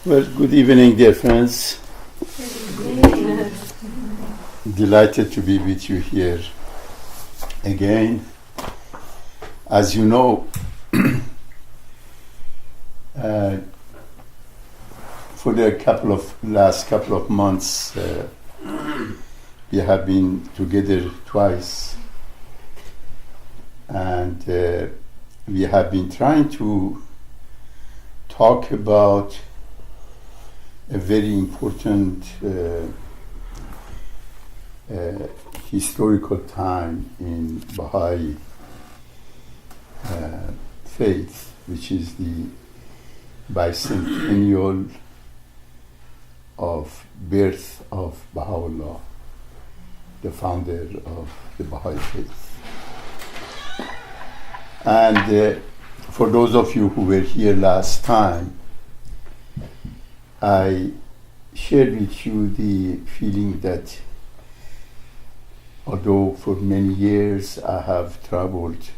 Well, good evening, dear friends. Delighted to be with you here again. As you know, for the last couple of months, we have been together twice, and we have been trying to talk about a very important historical time in Baha'i faith, which is the bicentennial of birth of baha'u'llah, the founder of the Baha'i faith. And for those of you who were here last time, I shared with you the feeling that although for many years I have traveled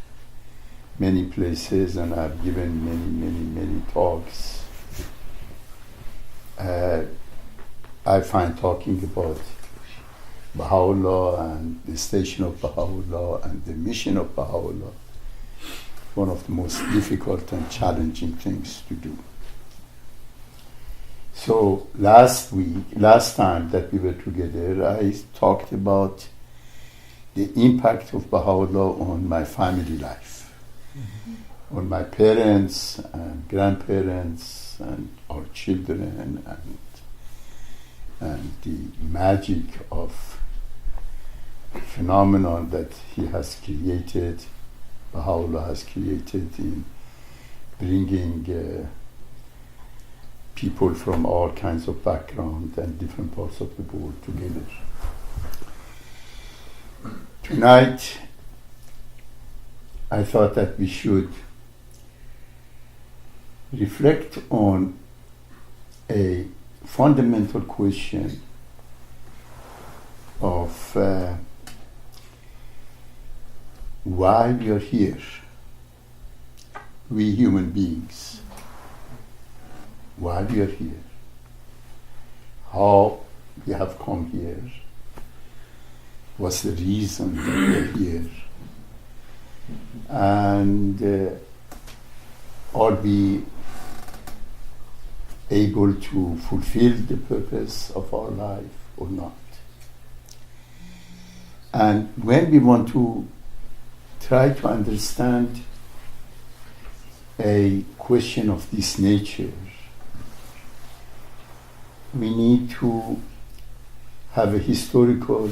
many places and I've given many talks, I find talking about Baha'u'llah and the station of Baha'u'llah and the mission of Baha'u'llah one of the most difficult and challenging things to do. So last time that we were together, I talked about the impact of Baha'u'llah on my family life, on my parents and grandparents and our children, and the magic of phenomenon that he has created, Baha'u'llah has created in bringing people from all kinds of background and different parts of the world together. Tonight, I thought that we should reflect on a fundamental question of why we are here, we human beings. Why we are here, how we have come here, what's the reason that we are here, and are we able to fulfill the purpose of our life or not? And when we want to try to understand a question of this nature, we need to have a historical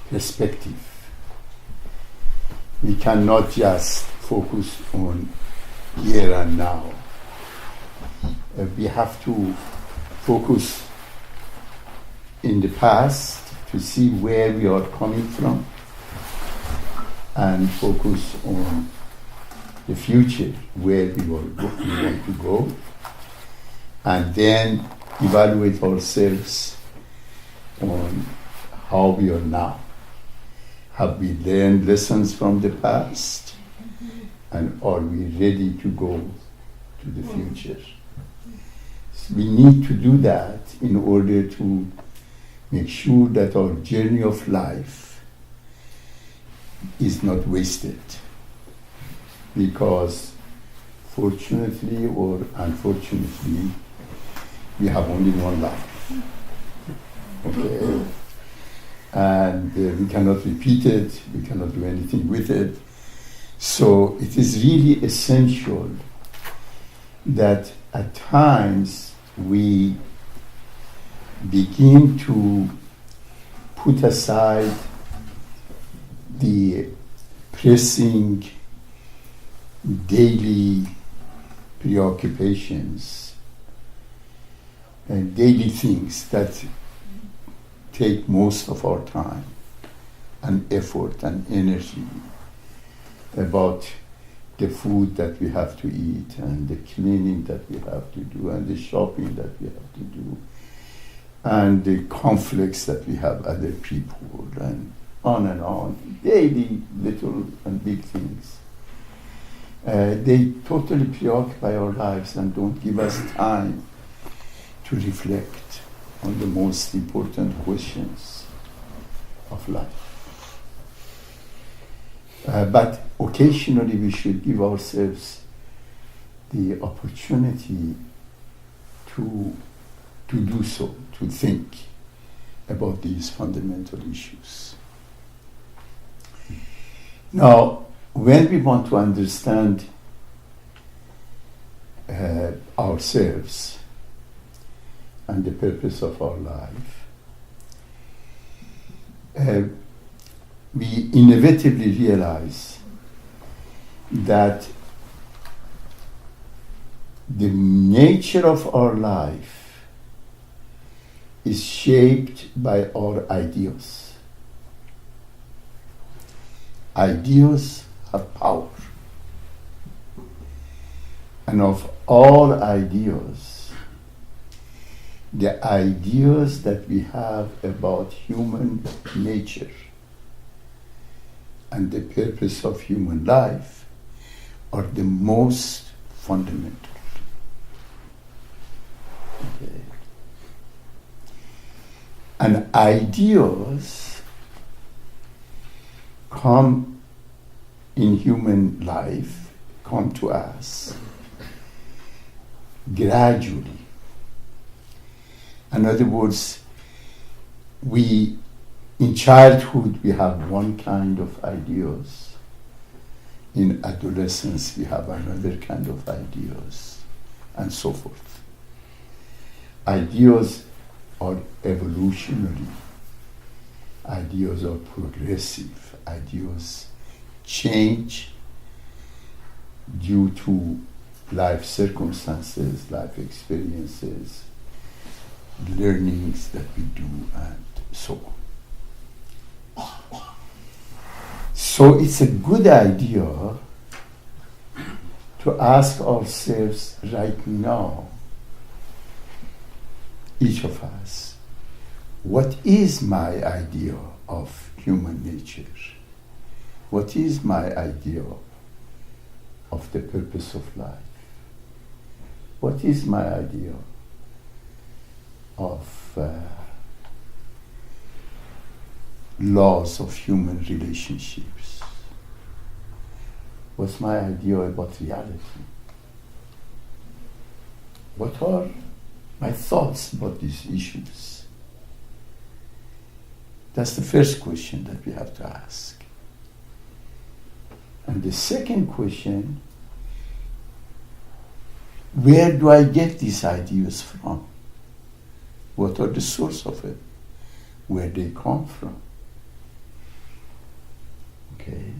perspective. We cannot just focus on here and now. We have to focus in the past to see where we are coming from, and focus on the future, where we want to go, and then evaluate ourselves on how we are now. Have we learned lessons from the past? And are we ready to go to the future? So we need to do that in order to make sure that our journey of life is not wasted. Because fortunately or unfortunately, we have only one life, okay? And we cannot repeat it, we cannot do anything with it. So it is really essential that at times we begin to put aside the pressing daily preoccupations and daily things that take most of our time and effort and energy, about the food that we have to eat and the cleaning that we have to do and the shopping that we have to do and the conflicts that we have other people and on, daily little and big things. They totally preoccupy our lives and don't give us time to reflect on the most important questions of life. But occasionally we should give ourselves the opportunity to do so, to think about these fundamental issues. Now, when we want to understand ourselves and the purpose of our life, we inevitably realize that the nature of our life is shaped by our ideas. Ideas have power. And of all ideas, the ideas that we have about human nature and the purpose of human life are the most fundamental. Okay. And ideas come in human life, come to us gradually. In other words, in childhood we have one kind of ideas. In adolescence we have another kind of ideas, and so forth. Ideas are evolutionary. Ideas are progressive. Ideas change due to life circumstances, life experiences, learnings that we do, and so on. So it's a good idea to ask ourselves right now, each of us, what is my idea of human nature? What is my idea of the purpose of life? What is my idea of laws of human relationships? What's my idea about reality? What are my thoughts about these issues? That's the first question that we have to ask. And the second question, where do I get these ideas from? What are the source of it? Where they come from? Okay.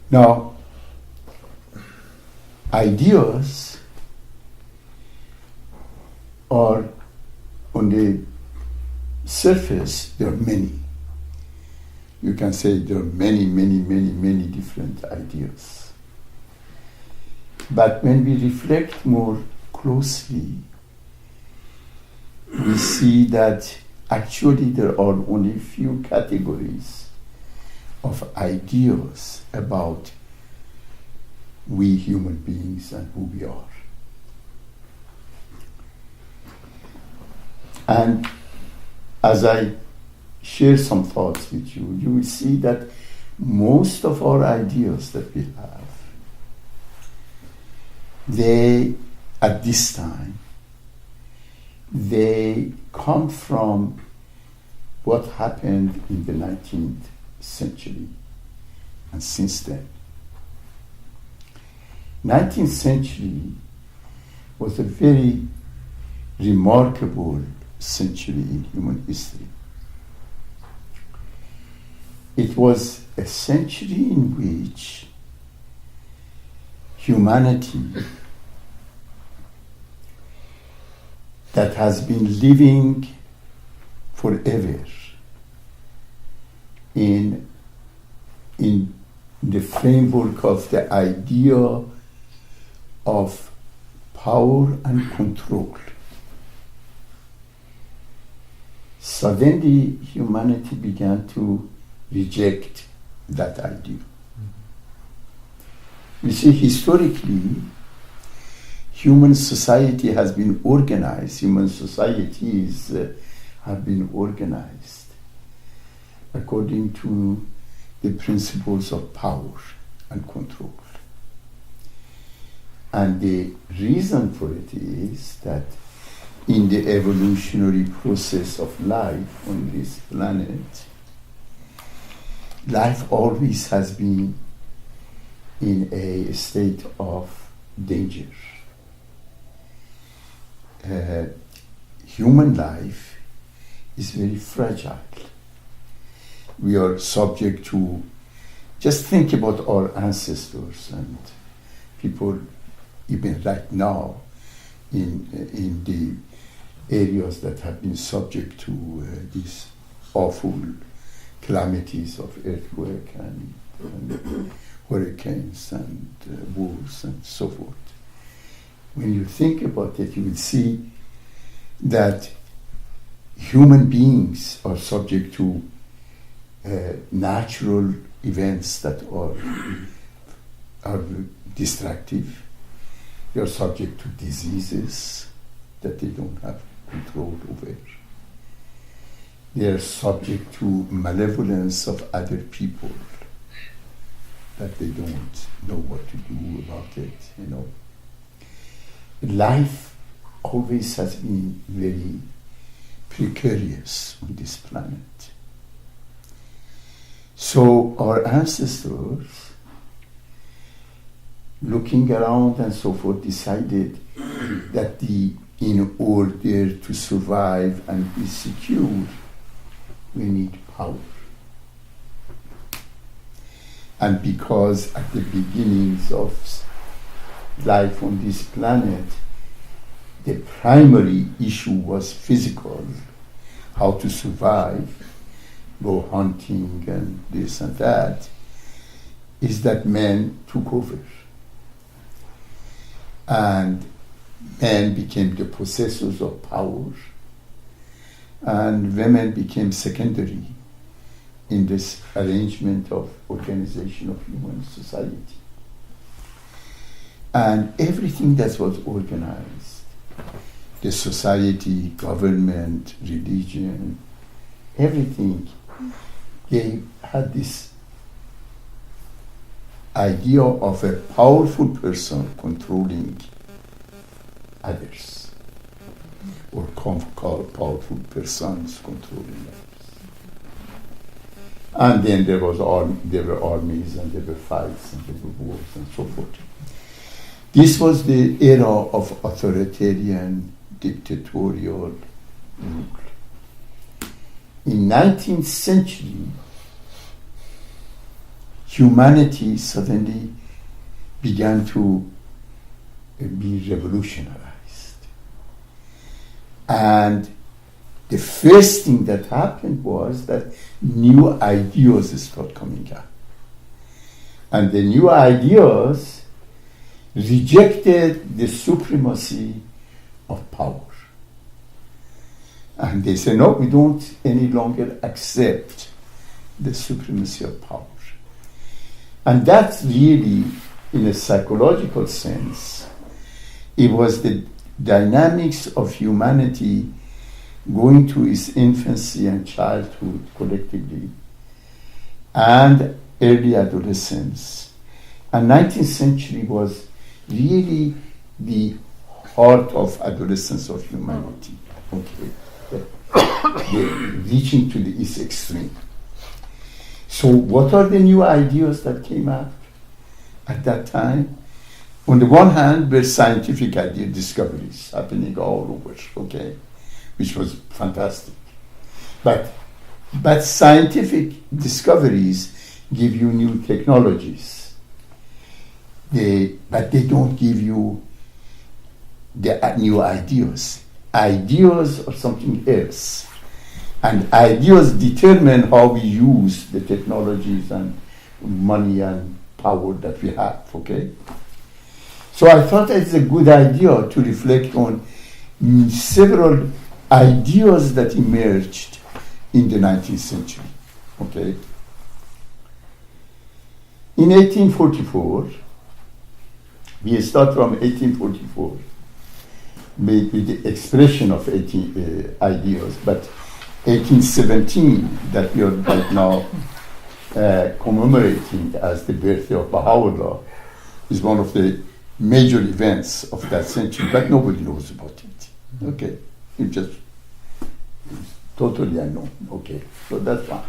Now, ideas are, on the surface, there are many. You can say there are many different ideas. But when we reflect more closely, we see that actually there are only few categories of ideas about we human beings and who we are. And as I share some thoughts with you, you will see that most of our ideas that we have, they, at this time, they come from what happened in the 19th century and since then. 19th century was a very remarkable century in human history. It was a century in which humanity that has been living forever in the framework of the idea of power and control. Suddenly, humanity began to reject that idea. You see, historically, human society has been organized, human societies have been organized according to the principles of power and control. And the reason for it is that in the evolutionary process of life on this planet, life always has been in a state of danger. Human life is very fragile. We are subject to, just think about our ancestors and people even right now in the areas that have been subject to these awful calamities of earthquake and hurricanes and wars and so forth. When you think about it, you will see that human beings are subject to natural events that are destructive. They are subject to diseases that they don't have control over. They are subject to malevolence of other people that they don't know what to do about it, you know. Life always has been very precarious on this planet. So our ancestors, looking around and so forth, decided that in order to survive and be secure, we need power. And because at the beginnings of life on this planet, the primary issue was physical, how to survive, go hunting and this and that, is that men took over. And men became the possessors of power, and women became secondary in this arrangement of organization of human society. And everything that was organized, the society, government, religion, everything, they had this idea of a powerful person controlling others, or powerful persons controlling others. And then there were armies, and there were fights, and there were wars, and so forth. This was the era of authoritarian, dictatorial rule. In 19th century, humanity suddenly began to be revolutionized. And the first thing that happened was that new ideas started coming up. And the new ideas rejected the supremacy of power. And they said, no, we don't any longer accept the supremacy of power. And that's really, in a psychological sense, it was the dynamics of humanity going to its infancy and childhood collectively, and early adolescence. And 19th century was really the heart of adolescence of humanity. Okay, reaching to its extreme. So what are the new ideas that came out at that time? On the one hand, were scientific idea discoveries happening all over, okay, which was fantastic. But scientific discoveries give you new technologies. But they don't give you the new ideas. Ideas are something else. And ideas determine how we use the technologies and money and power that we have, okay? So I thought it's a good idea to reflect on several ideas that emerged in the 19th century, okay? In 1844, we start from 1844. maybe the expression of ideas, but 1817 that we are right now commemorating as the birthday of Baha'u'llah is one of the major events of that century, but nobody knows about it. Okay, it's totally unknown. Okay, so that's fine.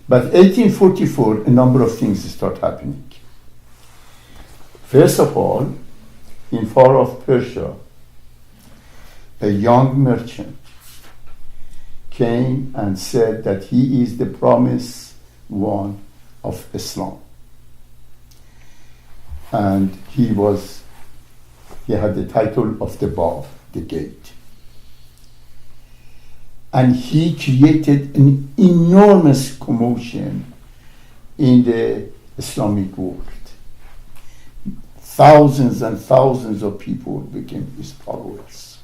But 1844, a number of things start happening. First of all, in far off Persia, a young merchant came and said that he is the promised one of Islam. And he had the title of the Bab, the gate. And he created an enormous commotion in the Islamic world. Thousands and thousands of people became his followers.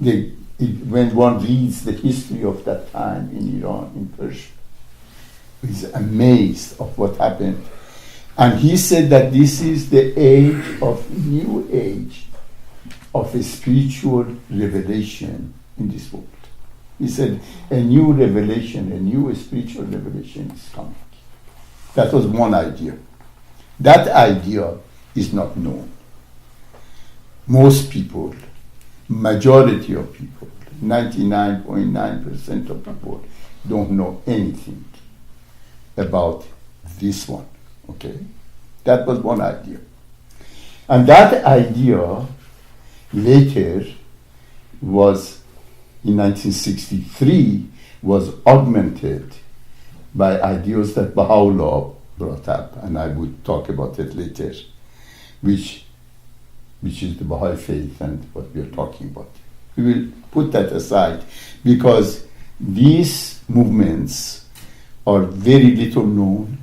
When one reads the history of that time in Iran, in Persia, he's amazed of what happened. And he said that this is the new age of a spiritual revelation in this world. He said a new revelation, a new spiritual revelation is coming. That was one idea. That idea is not known. Most people, majority of people, 99.9% of people don't know anything about this one. Okay? That was one idea. And that idea later was, in 1963, was augmented by ideas that Baha'u'llah brought up, and I would talk about it later, which is the Baha'i faith and what we are talking about. We will put that aside because these movements are very little known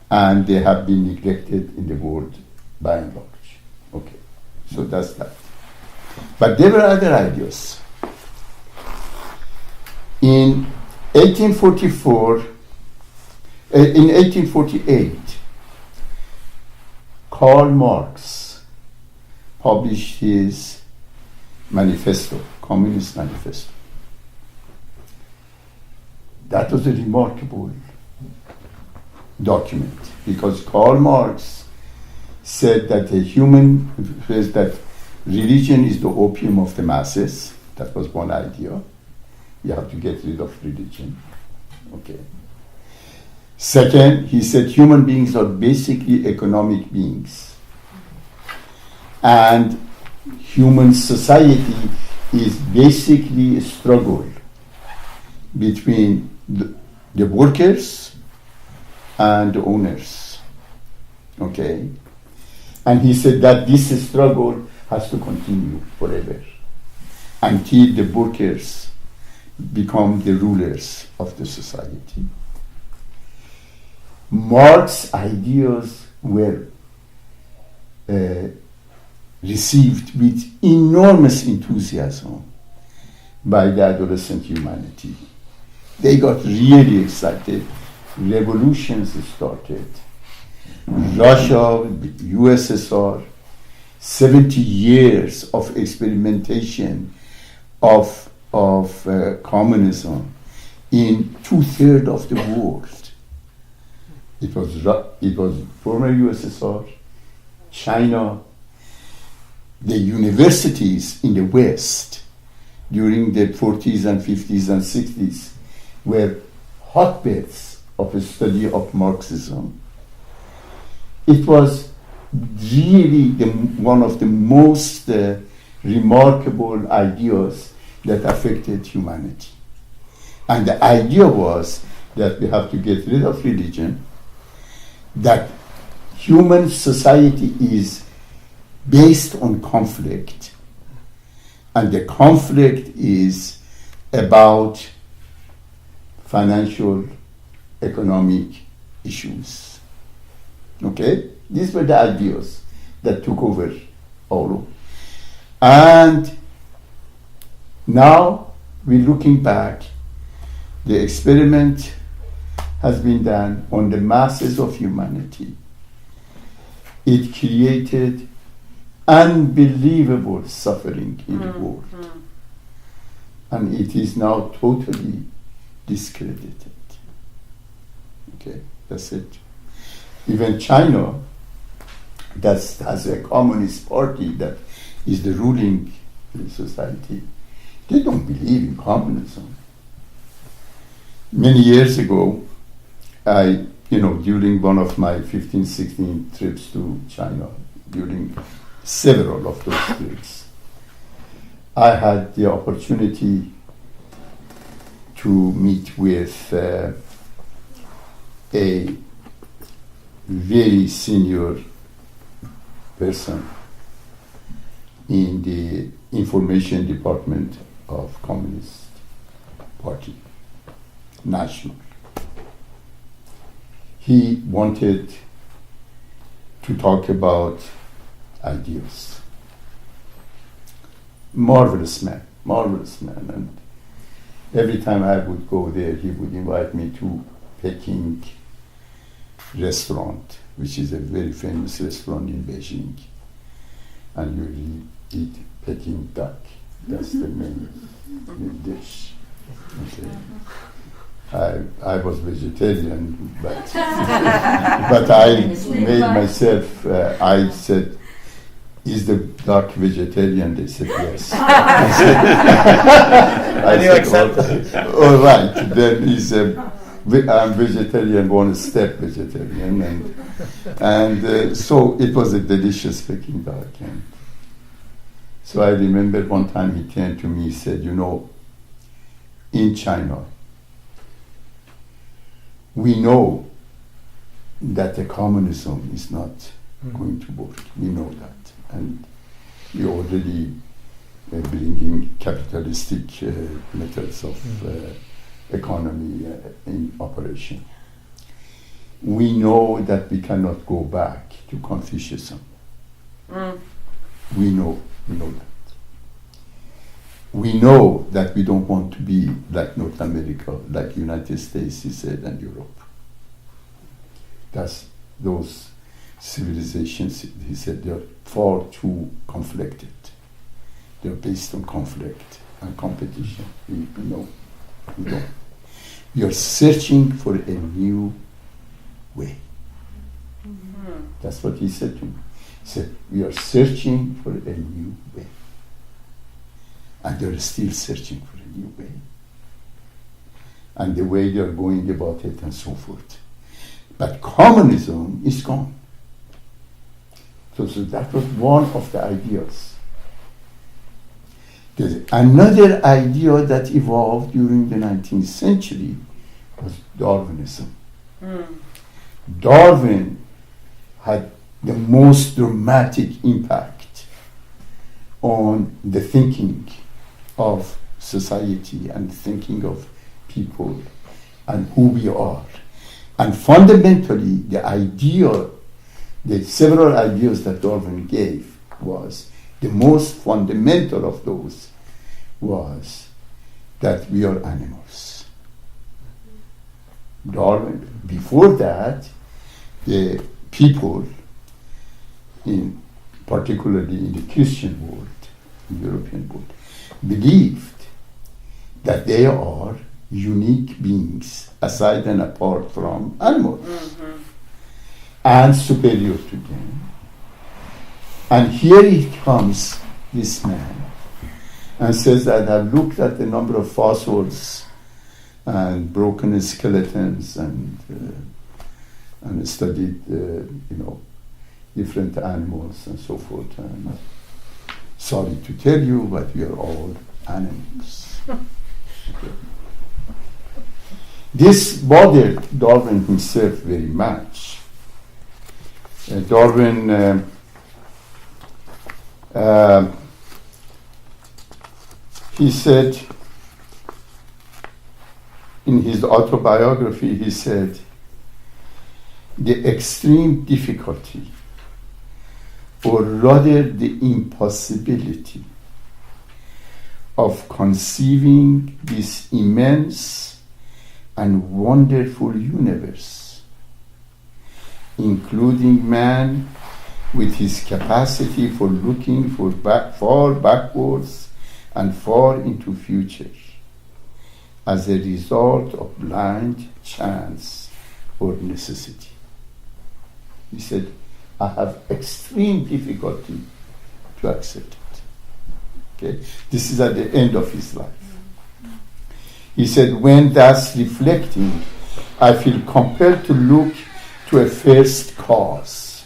and they have been neglected in the world by and large. Okay, so that's that. But there were other ideas. In 1848, Karl Marx published his manifesto, Communist Manifesto. That was a remarkable document because Karl Marx said that that religion is the opium of the masses. That was one idea. You have to get rid of religion. Okay. Second, he said human beings are basically economic beings. And human society is basically a struggle between the workers and the owners. Okay? And he said that this struggle has to continue forever until the workers become the rulers of the society. Marx's ideas were received with enormous enthusiasm by the adolescent humanity. They got really excited. Revolutions started. Russia, USSR, 70 years of experimentation of communism in 2/3 of the world. It was former USSR, China, the universities in the West during the 40s and 50s and 60s were hotbeds of a study of Marxism. It was really one of the most remarkable ideas that affected humanity. And the idea was that we have to get rid of religion, that human society is based on conflict, and the conflict is about financial, economic issues. Okay? These were the ideas that took over all. And now we're looking back. The experiment has been done on the masses of humanity. It created unbelievable suffering in the world. And it is now totally discredited. Okay, that's it. Even China, that has a communist party that is the ruling society, they don't believe in communism. Many years ago, during one of my 15, 16 trips to China, during several of those trips, I had the opportunity to meet with a very senior person in the information department of Communist Party, national. He wanted to talk about ideas. Marvelous man. And every time I would go there, he would invite me to Peking restaurant, which is a very famous restaurant in Beijing. And you eat Peking duck. That's the main dish. Okay. I was vegetarian, but I made myself, I said, is the duck vegetarian? They said yes. I said, all right. Then he said, I'm vegetarian, one step vegetarian. And so it was a delicious Peking duck. And so I remember one time he turned to me, he said, in China, we know that the communism is not going to work. We know that. And we already bringing capitalistic methods of economy in operation. We know that we cannot go back to Confucianism. We know that. We know that we don't want to be like North America, like United States, he said, and Europe. That's those civilizations, he said, they're far too conflicted. They're based on conflict and competition. We know. We don't. We are searching for a new way. That's what he said to me. He said, we are searching for a new way. And they're still searching for a new way. And the way they're going about it and so forth. But communism is gone. So that was one of the ideas. There's another idea that evolved during the 19th century was Darwinism. Darwin had the most dramatic impact on the thinking of society and thinking of people and who we are. And fundamentally, the several ideas that Darwin gave was, the most fundamental of those was that we are animals. Darwin, before that, the people, particularly in the Christian world, the European world, believed that they are unique beings aside and apart from animals and superior to them. And here he comes, this man, and says that I've looked at the number of fossils and broken skeletons and studied, different animals and so forth. And sorry to tell you, but we are all animals. Okay. This bothered Darwin himself very much. Darwin he said in his autobiography, he said, the extreme difficulty, or rather the impossibility of conceiving this immense and wonderful universe, including man, with his capacity for looking far backwards and far into future as a result of blind chance or necessity. He said, I have extreme difficulty to accept it. Okay? This is at the end of his life. He said, when thus reflecting, I feel compelled to look to a first cause,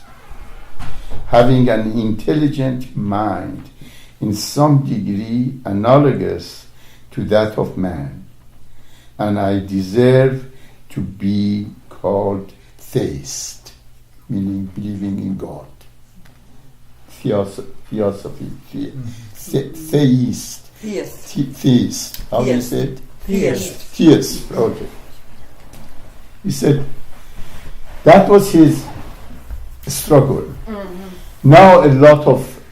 having an intelligent mind in some degree analogous to that of man, and I deserve to be called theist, meaning believing in God. Theosophy, theist. Theist. How do you say it? Theist. Okay. He said that was his struggle. Mm-hmm. Now a lot of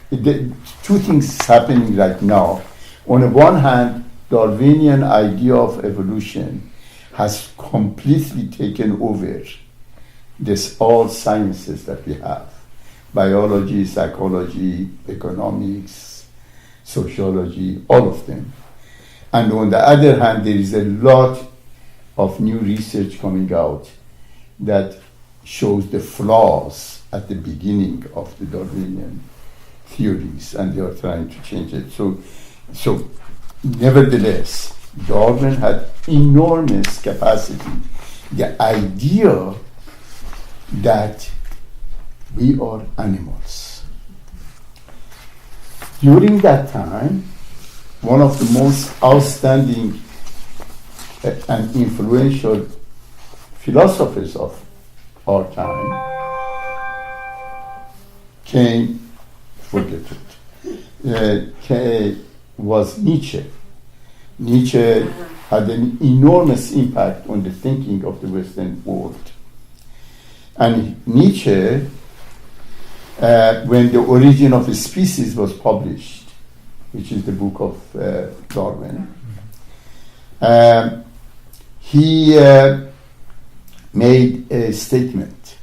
two things happening right now. On the one hand, Darwinian idea of evolution has completely taken over all sciences that we have. Biology, psychology, economics, sociology, all of them. And on the other hand, there is a lot of new research coming out that shows the flaws at the beginning of the Darwinian theories, and they are trying to change it. So nevertheless, Darwin had enormous capacity. The idea that we are animals. During that time, one of the most outstanding and influential philosophers of our time was Nietzsche. Nietzsche had an enormous impact on the thinking of the Western world. And Nietzsche, when The Origin of a Species was published, which is the book of Darwin, he made a statement.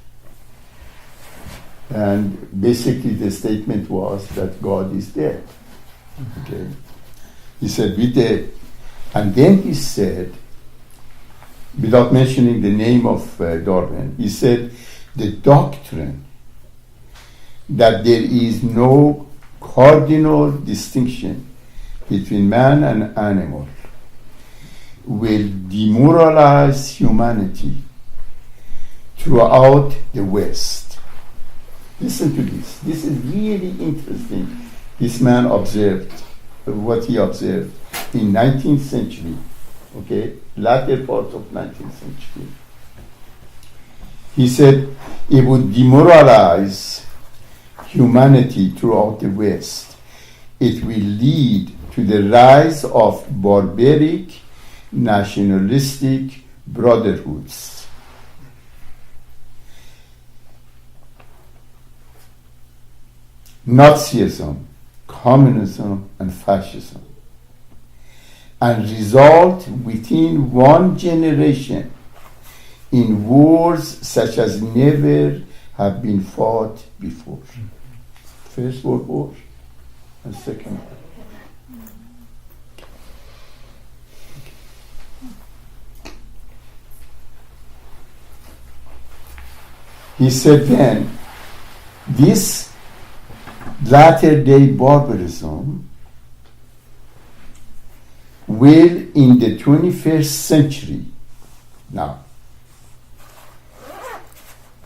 And basically the statement was that God is dead. Okay. He said, we dead. And then he said, without mentioning the name of Darwin, he said, the doctrine that there is no cardinal distinction between man and animal will demoralize humanity throughout the West. Listen to this. This is really interesting. This man observed what he observed in 19th century, okay, latter part of 19th century. He said it would demoralize humanity throughout the West. It will lead to the rise of barbaric, nationalistic brotherhoods. Nazism, communism, and fascism, and result within one generation in wars such as never have been fought before. First World War and Second World War. He said then, this latter-day barbarism will in the 21st century now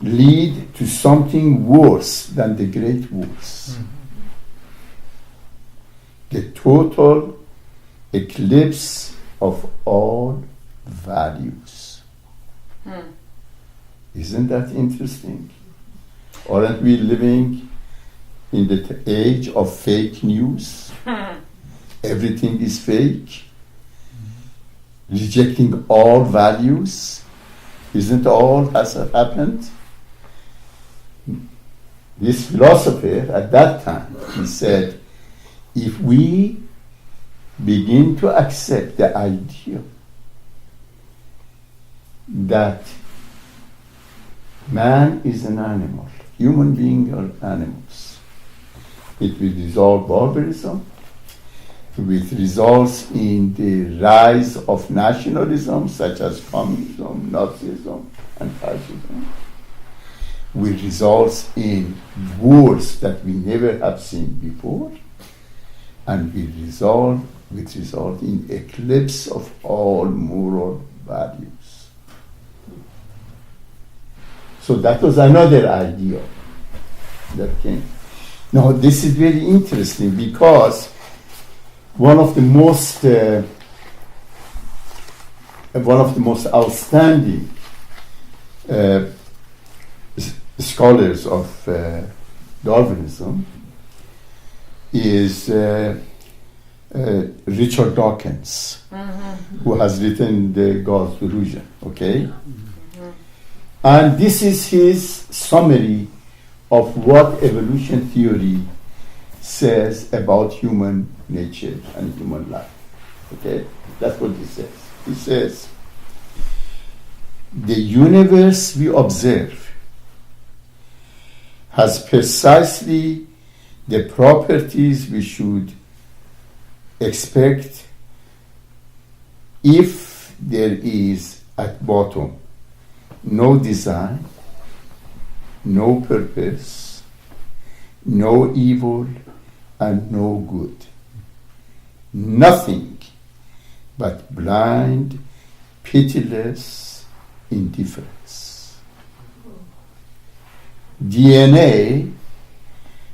lead to something worse than the Great Wars. Mm-hmm. The total eclipse of all values. Mm. Isn't that interesting? Aren't we living in the age of fake news? Everything is fake. Rejecting all values. Isn't all has happened? This philosopher at that time, he said, if we begin to accept the idea that man is an animal human beings or animals. It will resolve barbarism. It results in the rise of nationalism such as communism, Nazism, and fascism. Which results in wars that we never have seen before, and will result in eclipse of all moral values. So that was another idea that came. Now this is very interesting because one of the most outstanding scholars of Darwinism is Richard Dawkins, who has written the God's Delusion. Okay, and this is his summary of what evolution theory says about human nature and human life. Okay, that's what he says. He says, the universe we observe has precisely the properties we should expect if there is at bottom no design, no purpose, no evil, and no good. Nothing but blind, pitiless indifference. DNA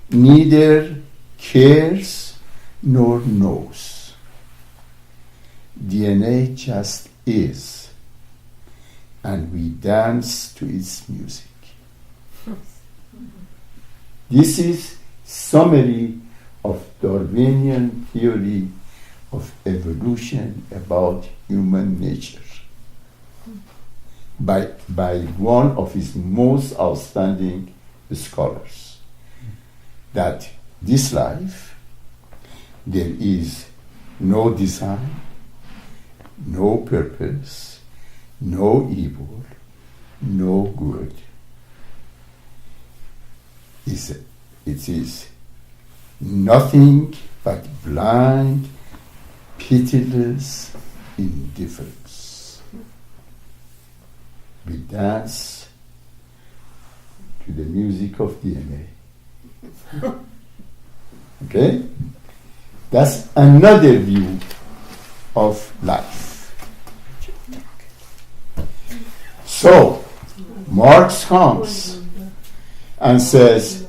neither cares nor knows. DNA just is, and we dance to its music. This is summary of Darwinian theory of evolution about human nature by one of his most outstanding scholars, that this life there is no design, no purpose, no evil, no good. It is nothing but blind, pitiless indifference. We dance to the music of DNA. Okay? That's another view of life. So, Marx comes and says,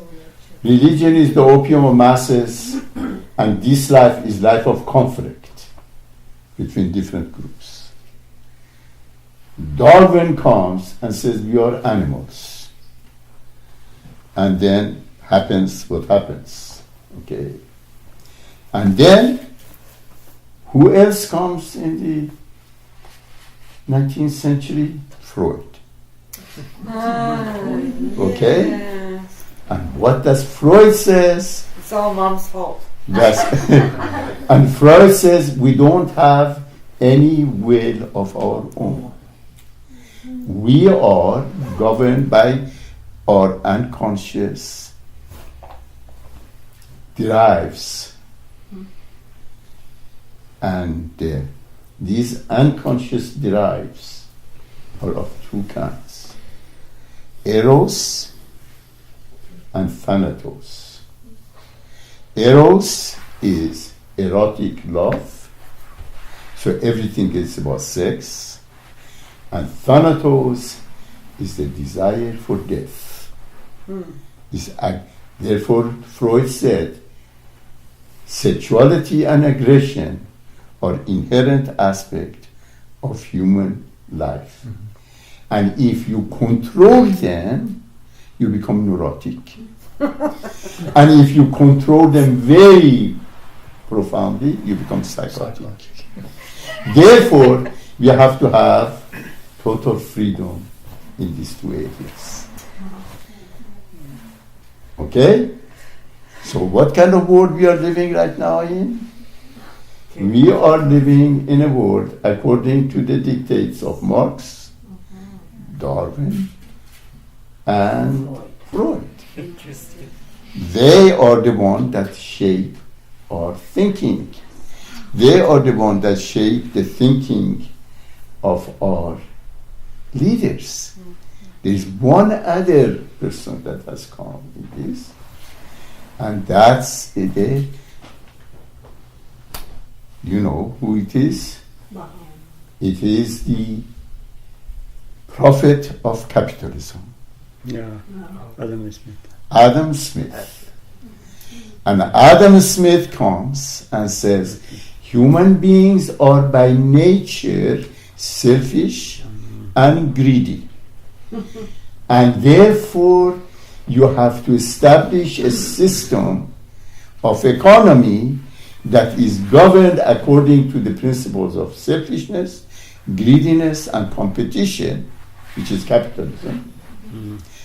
religion is the opium of masses, and this life is life of conflict between different groups. Darwin comes and says we are animals, and then happens what happens. Okay, and then who else comes in the 19th century? Freud. Okay, and what does Freud says? It's all mom's fault. Yes. And Freud says we don't have any will of our own. We are governed by our unconscious drives. And these unconscious drives are of two kinds: eros and thanatos. Eros is erotic love, so everything is about sex, and thanatos is the desire for death. Therefore, Freud said, sexuality and aggression are inherent aspects of human life. And if you control them, you become neurotic. And if you control them very profoundly, you become psychotic. Therefore, we have to have total freedom in these two areas. Okay? So what kind of world we are living right now in? We are living in a world according to the dictates of Marx, Darwin, and Freud. Interesting. They are the one that shape our thinking. They are the one that shape the thinking of our leaders. There is one other person that has come in this, and that's the, you know who it is? It is the prophet of capitalism. Yeah, Adam Smith. Adam Smith. And Adam Smith comes and says, human beings are by nature selfish and greedy. And therefore, you have to establish a system of economy that is governed according to the principles of selfishness, greediness, and competition, which is capitalism.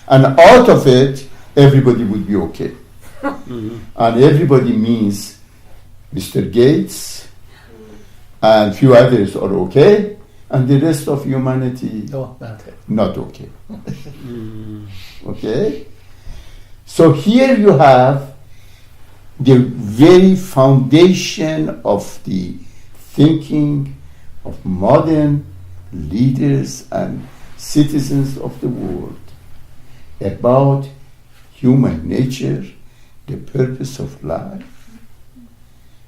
And out of it, everybody would be okay. And everybody means Mr. Gates and few others are okay, and the rest of humanity not okay. Okay? So here you have the very foundation of the thinking of modern leaders and citizens of the world about human nature, the purpose of life,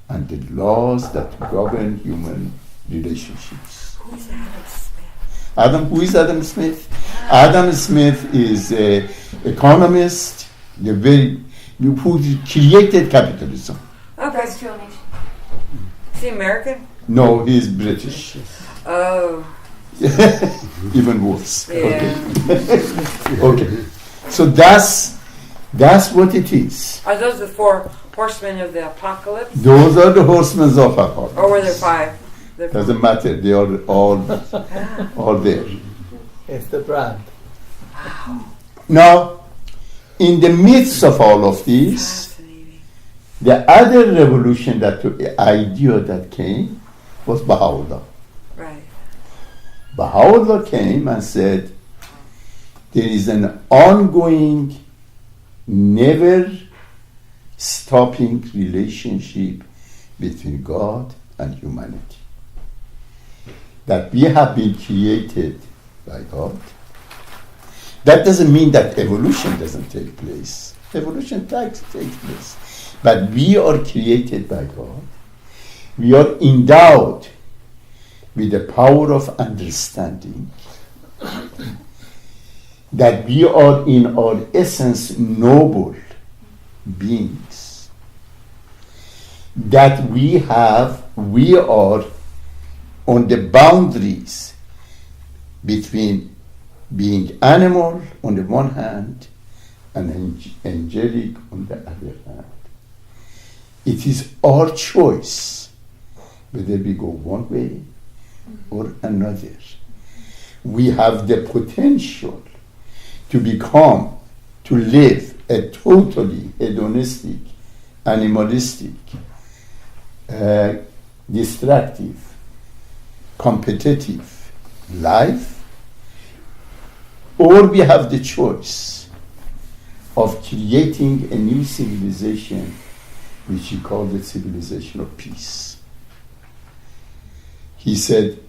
and the laws that govern human relationships. Who's Adam Smith? Who is Adam Smith? Adam Smith is an economist, who created capitalism. Okay. Is he American? No, he is British. Oh. Even worse. Yeah. Okay. So that's what it is. Are those the 4 horsemen of the apocalypse? Those are the horsemen of apocalypse. Or were there 5? Doesn't matter. They are all there. It's the brand. Now, in the midst of all of this, the other revolution, idea that came, was baha'u'llah. Right. Baha'u'llah came and said, there is an ongoing, never stopping relationship between God and humanity. That we have been created by God. That doesn't mean that evolution doesn't take place. Evolution takes place. But we are created by God. We are endowed with the power of understanding. That we are in our essence noble beings. That we are on the boundaries between being animal on the one hand and angelic on the other hand. It is our choice whether we go one way or another. We have the potential to live a totally hedonistic, animalistic, destructive, competitive life, or we have the choice of creating a new civilization, which he called the civilization of peace. He said,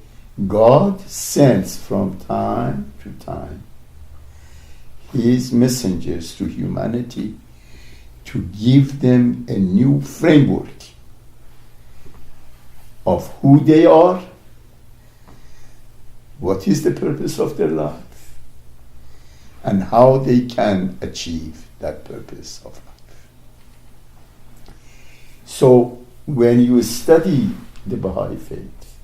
God sends from time to time his messengers to humanity to give them a new framework of who they are, what is the purpose of their life, and how they can achieve that purpose of life. So when you study the Baha'i faith,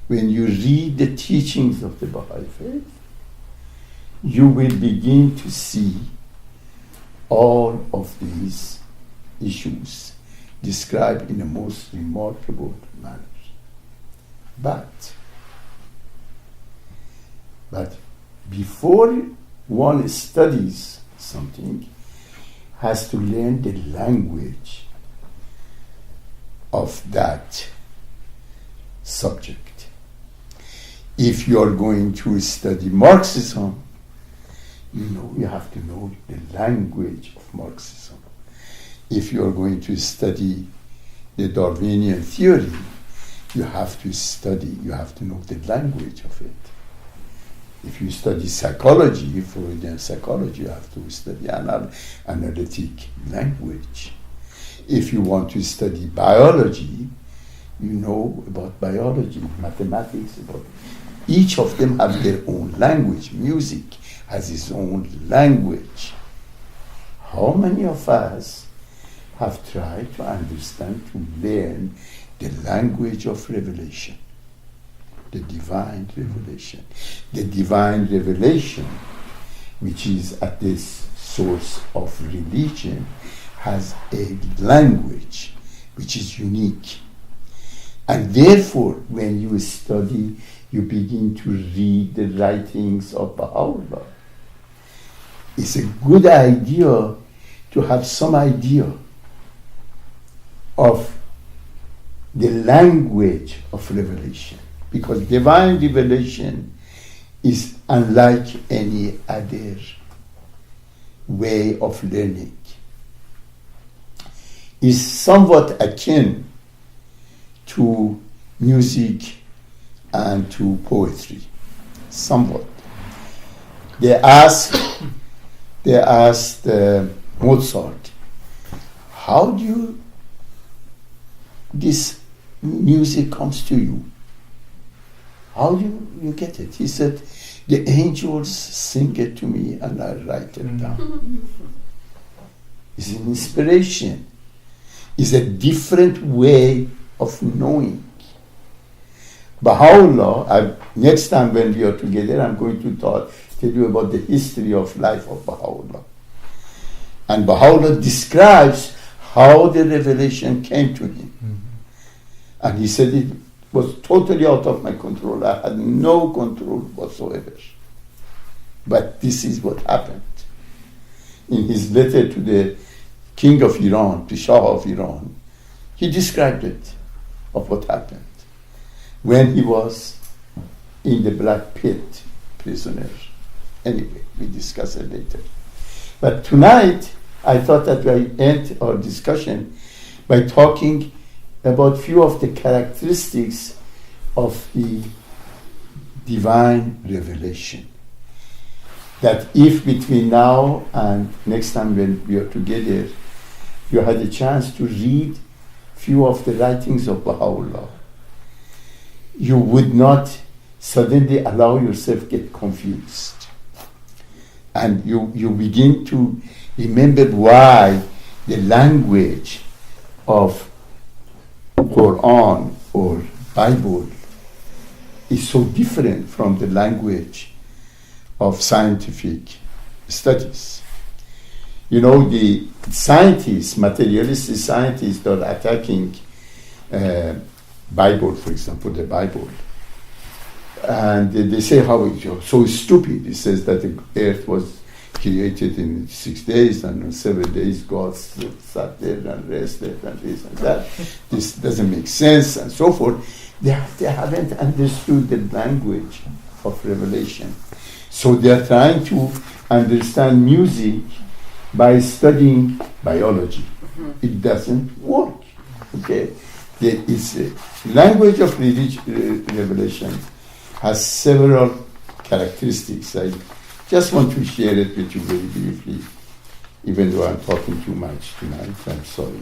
when you read the teachings of the Baha'i faith, you will begin to see all of these issues described in a most remarkable manner. But before one studies something, has to learn the language of that subject. If you are going to study Marxism, you have to know the language of Marxism. If you are going to study the Darwinian theory, you have to know the language of it. If you study psychology, Freudian psychology, you have to study analytic language. If you want to study biology, you know about biology, mathematics, about each of them have their own language. Music has its own language. How many of us have tried to understand, to learn the language of revelation? The divine revelation. The divine revelation, which is at this source of religion, has a language which is unique. And therefore, when you study, you begin to read the writings of Baha'u'llah. It's a good idea to have some idea of the language of revelation, because divine revelation is unlike any other way of learning. It's somewhat akin to music and to poetry, somewhat. They asked Mozart, how do this music comes to you? How do you get it? He said, the angels sing it to me and I write it down. It's an inspiration. It's a different way of knowing. Baha'u'llah, next time when we are together, I'm going to tell you about the history of life of Baha'u'llah. And Baha'u'llah describes how the revelation came to him. Mm-hmm. And he said it was totally out of my control. I had no control whatsoever. But this is what happened. In his letter to the king of Iran, the Shah of Iran, he described it, of what happened when he was in the Black Pit, prisoner. Anyway, we discuss it later. But tonight, I thought that I end our discussion by talking about few of the characteristics of the divine revelation. That if between now and next time when we are together, you had a chance to read few of the writings of Baha'u'llah, you would not suddenly allow yourself get confused. And you begin to remember why the language of Quran or Bible is so different from the language of scientific studies. You know, the scientists, materialistic scientists that are attacking Bible, for example, the Bible. And they say how it's so stupid. It says that the earth was created in 6 days, and in 7 days God sat there and rested and this and that. This doesn't make sense, and so forth. They haven't understood the language of revelation. So they are trying to understand music by studying biology. It doesn't work. Okay? The language of revelation has several characteristics. I just want to share it with you very briefly, even though I'm talking too much tonight. I'm sorry.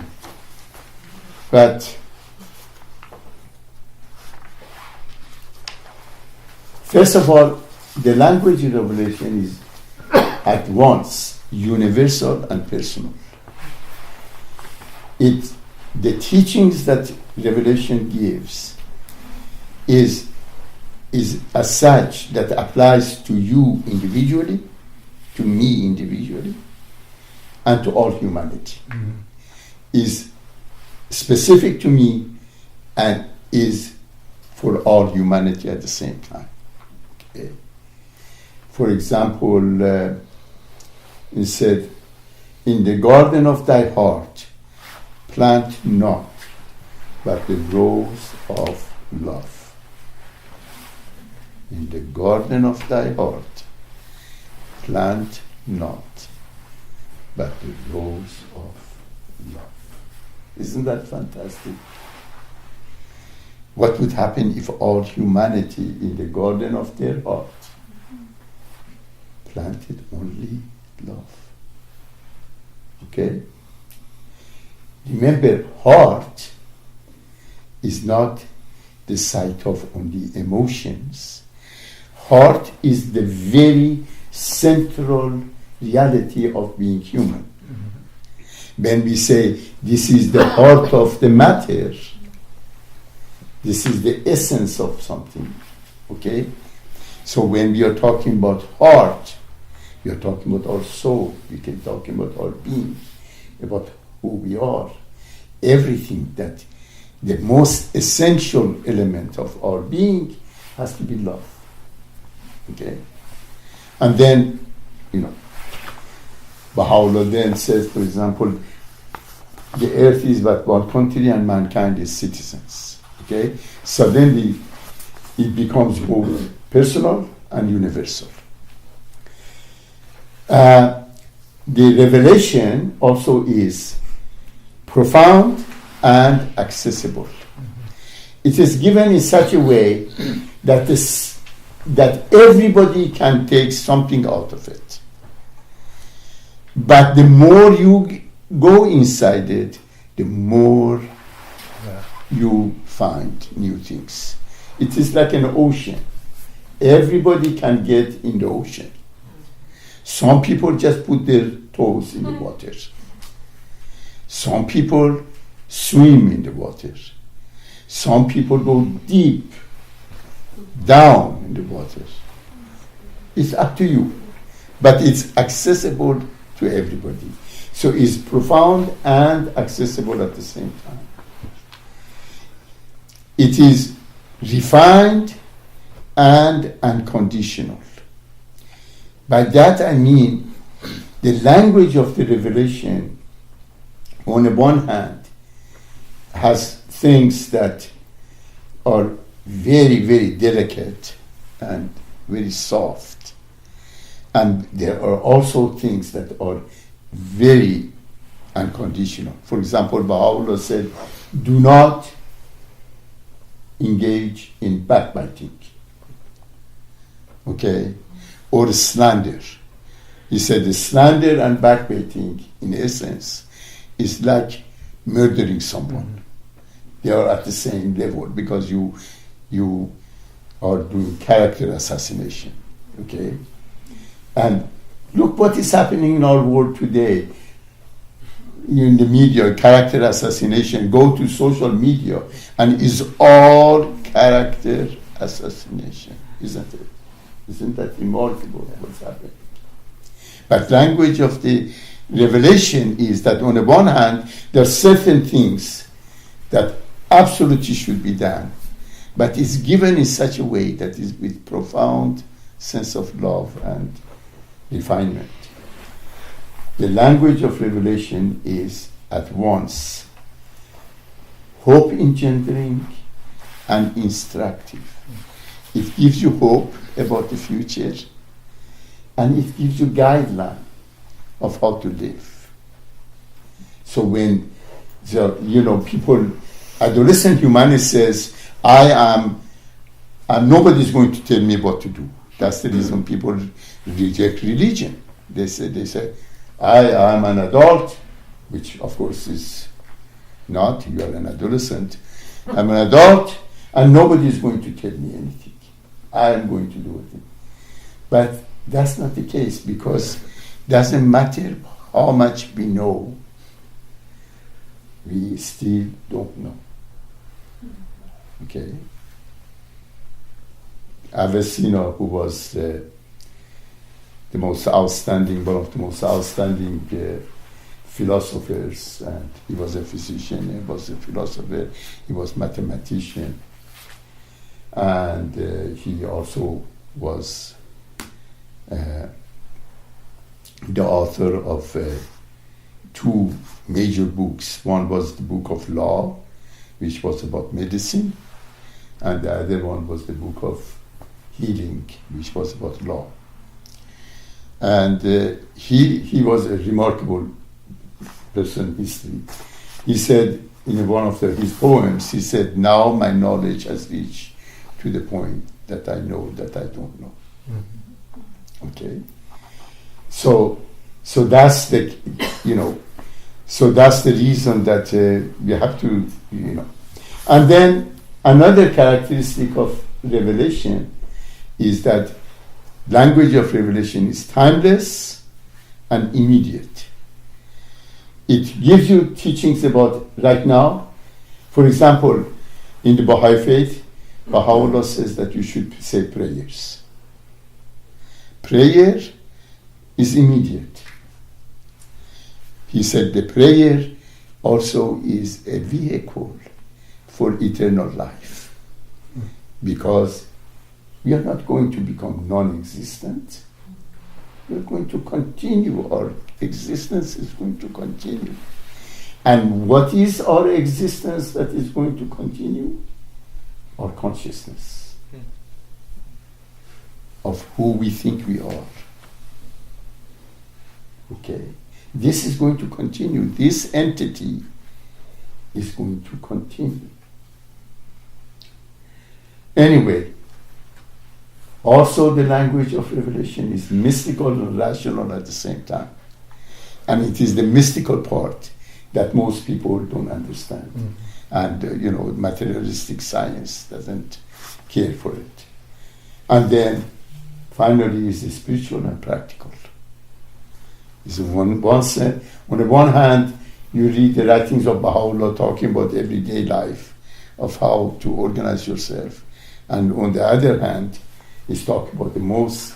But first of all, the language of revelation is at once universal and personal. The teachings that revelation gives is as such that applies to you individually, to me individually, and to all humanity. Mm-hmm. Is specific to me and is for all humanity at the same time. Okay. For example, it said, in the garden of thy heart, plant not, but the rose of love. In the garden of thy heart, plant not, but the rose of love. Isn't that fantastic? What would happen if all humanity in the garden of their heart planted only love? Okay? Remember, heart is not the site of only emotions. Heart is the very central reality of being human. When we say this is the heart of the matter, this is the essence of something. Okay? So when we are talking about heart, we are talking about our soul. We can talk about our being, about who we are. Everything that the most essential element of our being has to be love. Okay? And then, baha'u'llah then says, for example, the earth is but one country and mankind is citizens. Okay? Suddenly it becomes both personal and universal. The revelation also is profound and accessible. It is given in such a way that everybody can take something out of it. But the more you go inside it, the more you find new things. It is like an ocean. Everybody can get in the ocean. Some people just put their toes in the water. Some people swim in the water. Some people go deep down in the water. It's up to you. But it's accessible to everybody. So it's profound and accessible at the same time. It is refined and unconditional. By that I mean the language of the revelation, on the one hand, has things that are very, very delicate and very soft. And there are also things that are very unconditional. For example, Baha'u'llah said, do not engage in backbiting. Okay? Or slander. He said the slander and backbiting, in essence, is like murdering someone. They are at the same level because you are doing character assassination. Okay? And look what is happening in our world today. In the media, character assassination. Go to social media and is all character assassination, isn't it? Isn't that remarkable what's happening? But language of the revelation is that on the one hand, there are certain things that absolutely should be done, but it's given in such a way that is with profound sense of love and refinement. The language of revelation is at once hope engendering and instructive. It gives you hope about the future, and it gives you guideline of how to live. So when people, adolescent humanity says, nobody's going to tell me what to do. That's the reason people reject religion. They say, I am an adult, which of course is not. You are an adolescent. I'm an adult, and nobody is going to tell me anything. I am going to do it. But that's not the case, because it doesn't matter how much we know, we still don't know. Okay? Avicenna, who was one of the most outstanding philosophers, and he was a physician, he was a philosopher, he was a mathematician, and he also was the author of two major books. One was the Book of Law, which was about medicine, and the other one was the Book of Healing, which was about law. And he was a remarkable person in history. He said in one of his poems, he said, "Now my knowledge has reached to the point that I know that I don't know." Mm-hmm. Okay, so that's the so that's the reason that we have to And then another characteristic of revelation is that language of revelation is timeless and immediate. It gives you teachings about right now. For example, in the Baha'i faith, baha'u'llah says that you should say prayers. Prayer is immediate. He said the prayer also is a vehicle for eternal life, because we are not going to become non-existent. We are going to continue. Our existence is going to continue. And what is our existence that is going to continue? Our consciousness of who we think we are. Okay? This is going to continue. This entity is going to continue. Anyway, also the language of revelation is mystical and rational at the same time. And it is the mystical part that most people don't understand. Mm-hmm. And, materialistic science doesn't care for it. And then, finally, is the spiritual and practical. On the one hand, you read the writings of Baha'u'llah talking about everyday life, of how to organize yourself. And on the other hand, it's talking about the most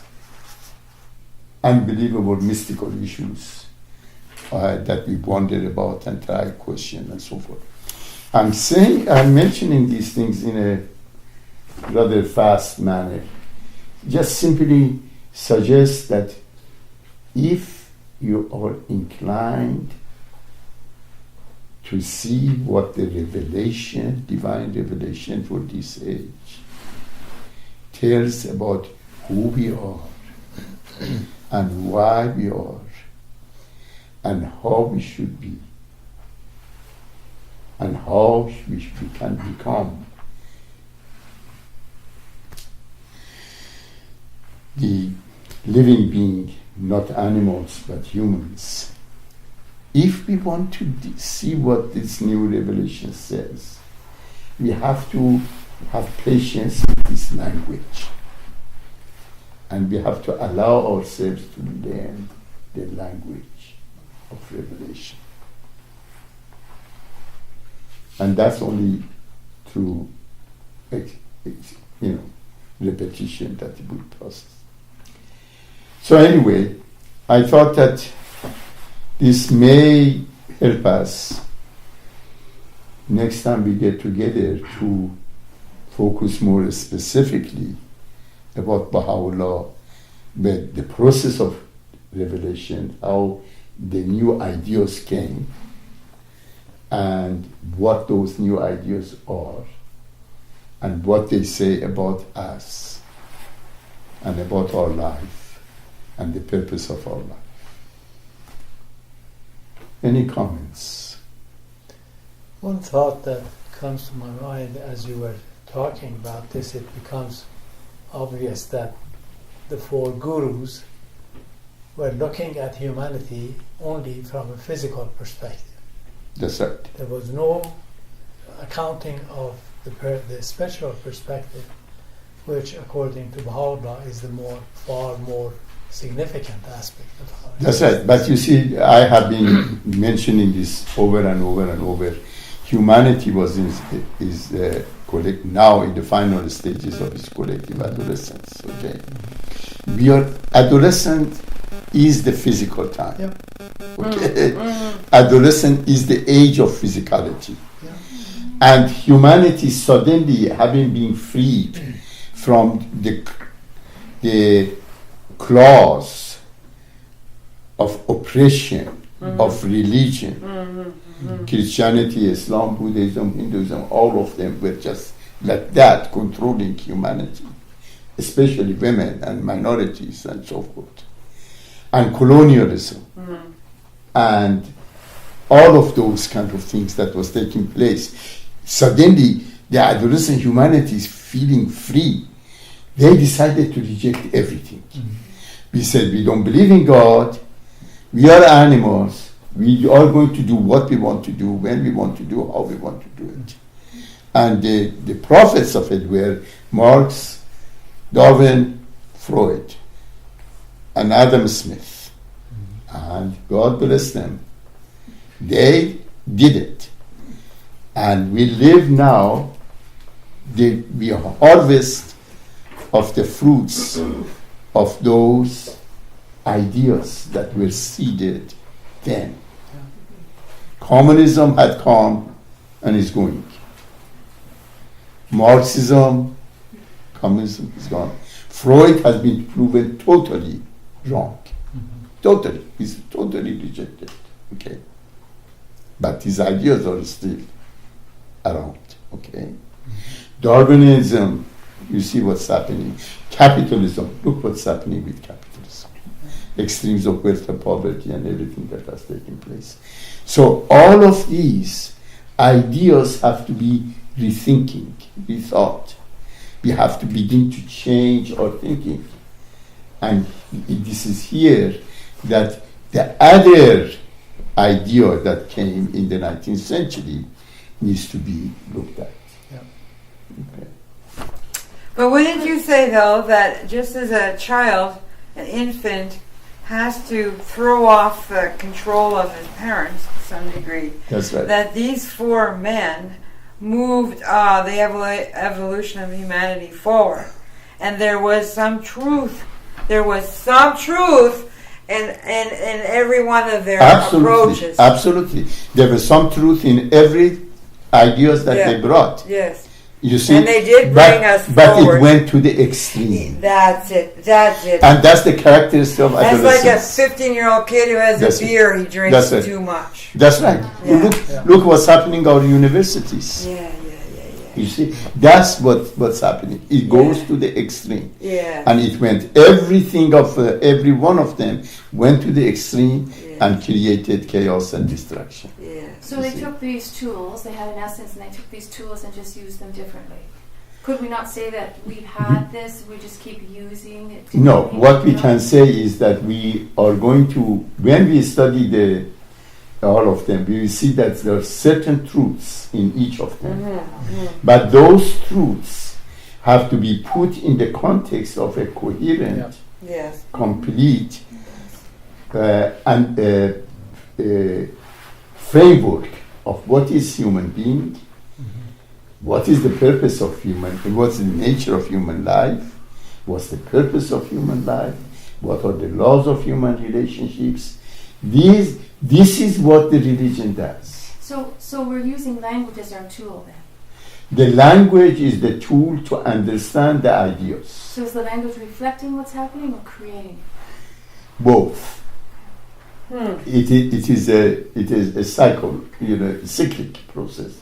unbelievable mystical issues that we wonder about and try to question and so forth. I'm mentioning these things in a rather fast manner. Just simply suggest that if you are inclined to see what the revelation, divine revelation for this age, tells about who we are and why we are and how we should be and how we can become the living being, not animals but humans. If we want to see what this new revelation says, we have to have patience with this language. And we have to allow ourselves to learn the language of revelation. And that's only through repetition that it will process. So anyway, I thought that this may help us next time we get together to focus more specifically about Baha'u'llah, but the process of revelation, how the new ideas came, and what those new ideas are, and what they say about us, and about our life, and the purpose of our life. Any comments? One thought that comes to my mind as you were talking about this, it becomes obvious that the four gurus were looking at humanity only from a physical perspective. That's right. There was no accounting of the spiritual perspective, which, according to Baha'u'llah, is the far more significant aspect of our That's right. But you see, I have been mentioning this over and over and over. Humanity is now in the final stages of its collective adolescence. Okay, we are adolescent is the physical time. Yep. Okay, adolescent is the age of physicality, Yeah. and humanity suddenly having been freed from the claws of oppression of religion. Christianity, Islam, Buddhism, Hinduism, all of them were just like that, controlling humanity, especially women and minorities and so forth. and colonialism, and all of those kind of things that was taking place. Suddenly, the adolescent humanity is feeling free. They decided to reject everything. We said, we don't believe in God, we are animals, we are going to do what we want to do, when we want to do, how we want to do it. And the prophets of it were Marx, Darwin, Freud, and Adam Smith. And God bless them. They did it. And we live now, we harvest of the fruits of those ideas that were seeded then. Communism had come and is going. Marxism, communism is gone. Freud has been proven totally wrong. Totally. He's totally rejected. Okay. But his ideas are still around. Okay. Darwinism, you see what's happening. Capitalism, look what's happening with capitalism. Extremes of wealth and poverty and everything that has taken place. So all of these ideas have to be rethought. We have to begin to change our thinking. And this is here that the other idea that came in the 19th century needs to be looked at. Yeah. Okay. But wouldn't you say, though, that just as a child, an infant, has to throw off the control of his parents to some degree, That's right. that these four men moved the evolution of humanity forward? And there was some truth. There was some truth in every one of their approaches. Absolutely. There was some truth in every ideas that they brought. Yes. You see, and they did bring us but forward. it went to the extreme. That's it. And that's the characteristic of That's adolescence. like a 15-year-old kid who has That's a beer, he drinks That's right. too much. That's right. Yeah. Look what's happening in our universities. Yeah. You see, that's what's happening. It goes to the extreme. Yeah. And it went, everything of every one of them went to the extreme and created chaos and destruction. Yeah. So they took these tools, they had an essence, and they took these tools and just used them differently. Could we not say that we've had this, we just keep using it? No, what we can say is that we are going to, when we study all of them, we will see that there are certain truths in each of them. But those truths have to be put in the context of a coherent, Yes. complete, and framework of what is human being, what is the purpose of human, what's the nature of human life, what's the purpose of human life, what are the laws of human relationships. This is what the religion does. So we're using language as our tool then. The language is the tool to understand the ideas. So is the language reflecting what's happening or creating it? Both. It is a cycle, cyclic process.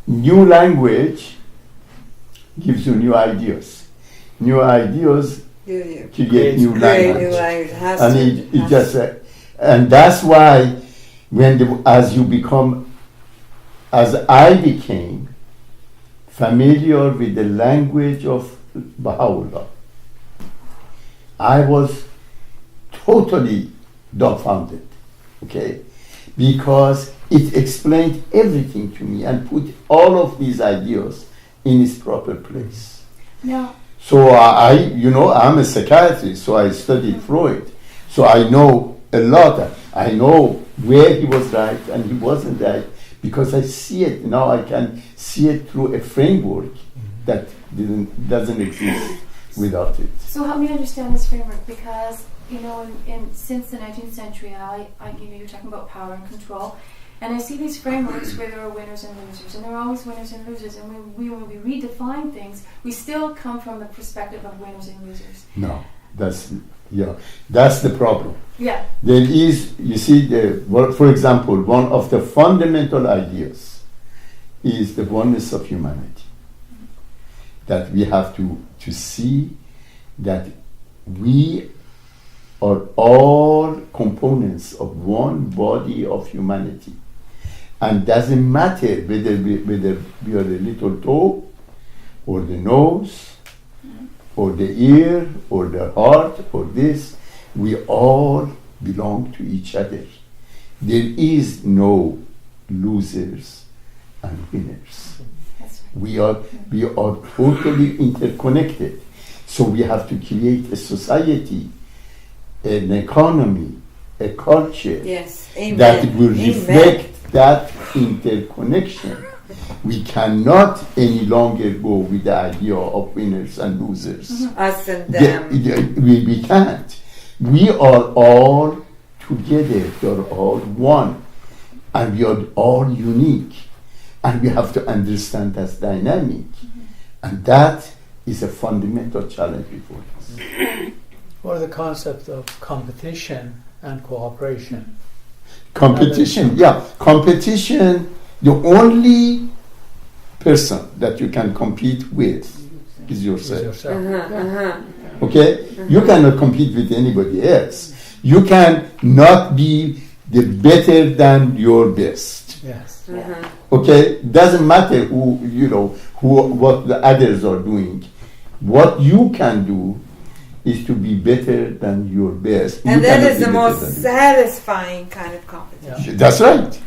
New language gives you new ideas. New ideas create new language. And that's why as I became familiar with the language of baha'u'llah, I was totally dumbfounded, okay? Because it explained everything to me and put all of these ideas in its proper place. No. So I'm a psychiatrist, so I studied Freud. So I know a lot. I know where he was right and he wasn't right because I see it. Now I can see it through a framework that doesn't exist without it. So help me understand this framework, because since the 19th century, you're talking about power and control, and I see these frameworks where there are winners and losers, and there are always winners and losers, and when we redefine things, we still come from the perspective of winners and losers. No, that's the problem. Yeah. There is, for example, one of the fundamental ideas is the oneness of humanity. That we have to see that we are all components of one body of humanity. And doesn't matter whether we are a little toe, or the nose, or the ear, or the heart, or this, we all belong to each other. There is no losers and winners. That's right. We are totally interconnected. So we have to create a society, an economy, a culture Yes. Amen. that will Amen. reflect that interconnection. We cannot any longer go with the idea of winners and losers. Us and them. We can't. We are all together. We are all one. And we are all unique. And we have to understand that's dynamic. And that is a fundamental challenge before us. Or the concept of competition and cooperation. Competition, competition, the only person that you can compete with is yourself. Okay? You cannot compete with anybody else. You can not be the better than your best. Yes. Okay? Doesn't matter what the others are doing. What you can do is to be better than your best. And You that cannot is be the better most than satisfying kind of competition. That's right.